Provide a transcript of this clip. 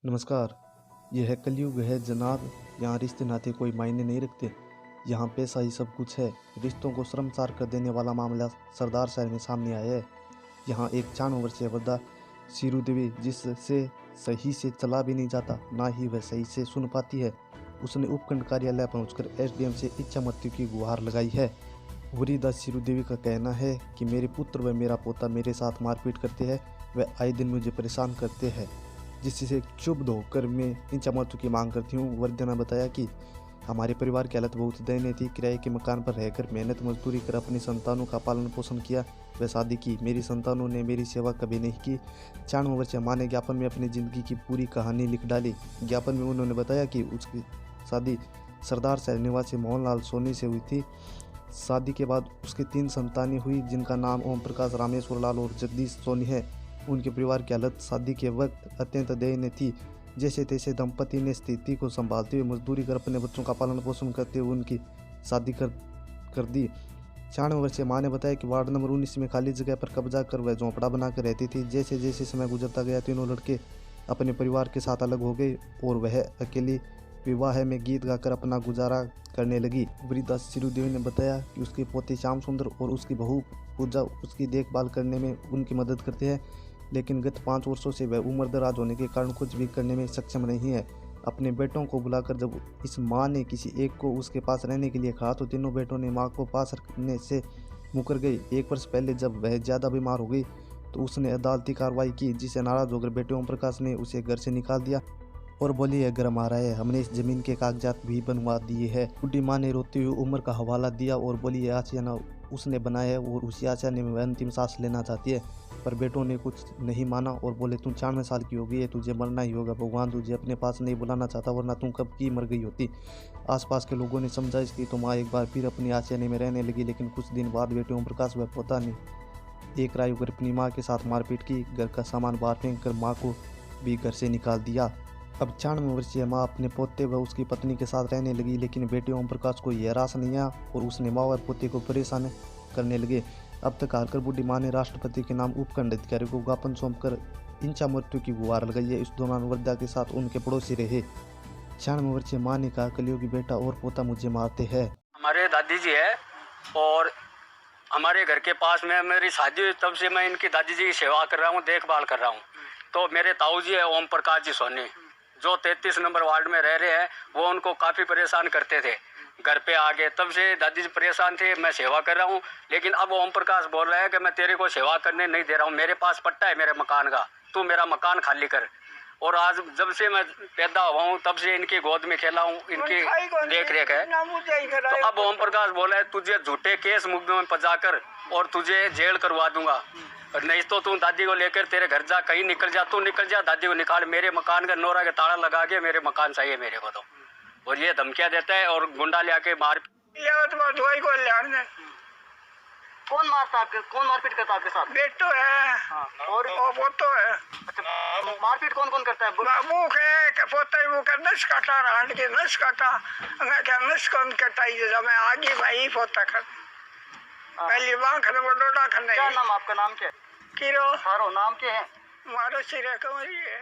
नमस्कार। यह है कलयुग है जनाब। यहाँ रिश्ते नाते कोई मायने नहीं रखते। यहाँ पैसा ही सब कुछ है। रिश्तों को शर्मसार कर देने वाला मामला सरदार शहर में सामने आया है। यहाँ एक 94 वर्षीय वृद्धा सीरू देवी, जिससे सही से चला भी नहीं जाता, ना ही वह सही से सुन पाती है, उसने उपखंड कार्यालय पहुंचकर एसडीएम से इच्छा मृत्यु की गुहार लगाई है। वृद्धा सीरू देवी का कहना है कि मेरे पुत्र व मेरा पोता मेरे साथ मारपीट करते हैं। वह आए दिन मुझे परेशान करते हैं, जिससे क्षुब्ध होकर मैं इच्छा मृत्यु की मांग करती हूँ। वृद्धा ने बताया कि हमारे परिवार की हालत बहुत दयनीय थी। किराए के मकान पर रहकर मेहनत मजदूरी कर अपनी संतानों का पालन पोषण किया व शादी की। मेरी संतानों ने मेरी सेवा कभी नहीं की। 94 वर्षीय माँ ने ज्ञापन में अपनी जिंदगी की पूरी कहानी लिख डाली। ज्ञापन में उन्होंने बताया कि उसकी शादी सरदार शहर निवासी मोहनलाल सोनी से हुई थी। शादी के बाद उसकी 3 संतानें हुई, जिनका नाम ओम प्रकाश, रामेश्वर लाल और जगदीश सोनी है। उनके परिवार की हालत शादी के वक्त अत्यंत दयनीय थी। जैसे तैसे दंपति ने स्थिति को संभालते हुए मजदूरी कर अपने बच्चों का पालन पोषण करते हुए उनकी शादी कर दी। 96 वर्षीय माँ ने बताया कि वार्ड नंबर 19 में खाली जगह पर कब्जा कर वह झोंपड़ा बनाकर रहती थी। जैसे जैसे समय गुजरता गया, तीनों लड़के अपने परिवार के साथ अलग हो गए और वह अकेली विवाह में गीत गाकर अपना गुजारा करने लगी। वृद्धा सीरू देवी ने बताया कि उसके पोते श्याम सुंदर और उसकी बहू पूजा उसकी देखभाल करने में उनकी मदद करते हैं, लेकिन गत 5 वर्षों से वह उम्र दराज होने के कारण कुछ भी करने में सक्षम नहीं है। अपने बेटों को बुलाकर जब इस माँ ने किसी एक को उसके पास रहने के लिए कहा तो तीनों बेटों ने माँ को पास रखने से मुकर गई। 1 वर्ष पहले जब वह ज़्यादा बीमार हो गई तो उसने अदालती कार्रवाई की, जिससे नाराज होकर बेटे ओम प्रकाश ने उसे घर से निकाल दिया और बोली यह घर हमारा है, हमने इस जमीन के कागजात भी बनवा दिए हैं। बुढ़ी माँ ने रोते हुए उम्र का हवाला दिया और बोली यह आशियाना उसने बनाया है और उसी आशियाने में वह अंतिम सांस लेना चाहती है। पर बेटों ने कुछ नहीं माना और बोले तू 94 साल की हो गई है, तुझे मरना ही होगा। भगवान तुझे अपने पास नहीं बुलाना चाहता, वरना तू कब की मर गई होती। आसपास के लोगों ने समझा इसकी तो माँ एक बार फिर अपनी आशियाने में रहने लगी, लेकिन कुछ दिन बाद बेटे ओम प्रकाश व पोता ने एक राय होकर अपनी माँ के साथ मारपीट की। घर का सामान बाहर फेंक कर माँ को भी घर से निकाल दिया। अब 96 वर्षीय माँ अपने पोते व उसकी पत्नी के साथ रहने लगी, लेकिन बेटे ओम प्रकाश को यह रास नहीं आया और उसने माँ और पोते को परेशान करने लगे। अब तक हारकर बुढ़ी माँ ने राष्ट्रपति के नाम उपखंड अधिकारी को ज्ञापन सौंपकर इच्छा मृत्यु की गुहार लगाई है। इस दौरान वृद्धा के साथ उनके पड़ोसी रहे। 96 वर्षीय माँ ने कहा, कलयुगी बेटा और पोता मुझे मारते हैं। हमारे दादी जी है और हमारे घर के पास में मेरी शादी हुई, तब से मैं इनकी दादी जी की सेवा कर रहा हूँ, देखभाल कर रहा हूँ। तो मेरे ताऊ जी है ओम प्रकाश जी सोनी, जो 33 नंबर वार्ड में रह रहे हैं, वो उनको काफ़ी परेशान करते थे। घर पे आ गए, तब से दादी जी परेशान थे, मैं सेवा कर रहा हूँ। लेकिन अब ओम प्रकाश बोल रहा है कि मैं तेरे को सेवा करने नहीं दे रहा हूँ, मेरे पास पट्टा है मेरे मकान का, तू मेरा मकान खाली कर। और आज जब से मैं पैदा हुआ हूँ तब से इनकी गोद में खेला हूँ, इनकी देख रेख है। तो अब ओम प्रकाश बोला है तुझे झूठे केस मुकदमे में फंसाकर और तुझे जेल करवा दूंगा, और नहीं तो तू दादी को लेकर तेरे घर जा, कहीं निकल जा, तू निकल जा, दादी को निकाल, मेरे मकान का नोरा के ताला लगा के मेरे मकान चाहिए मेरे को। तो और ये धमकियां देता है और गुंडा ले आके मार कौन मारता आपके, कौन मारपीट करता आपके साथ? बेटो है। हाँ, और वो तो है। अच्छा, मारपीट कौन कौन करता है? बाबू के पोता ही वो का नस काटा, रांड के नस काटा, मैं क्या नस कौन कटाई जैसा मैं आगे भाई पोता कर पहली बार खने बडोड़ा खने। क्या नाम आपका, नाम क्या है? किरो थारो नाम क्या है? मारो सिरे कमरी है।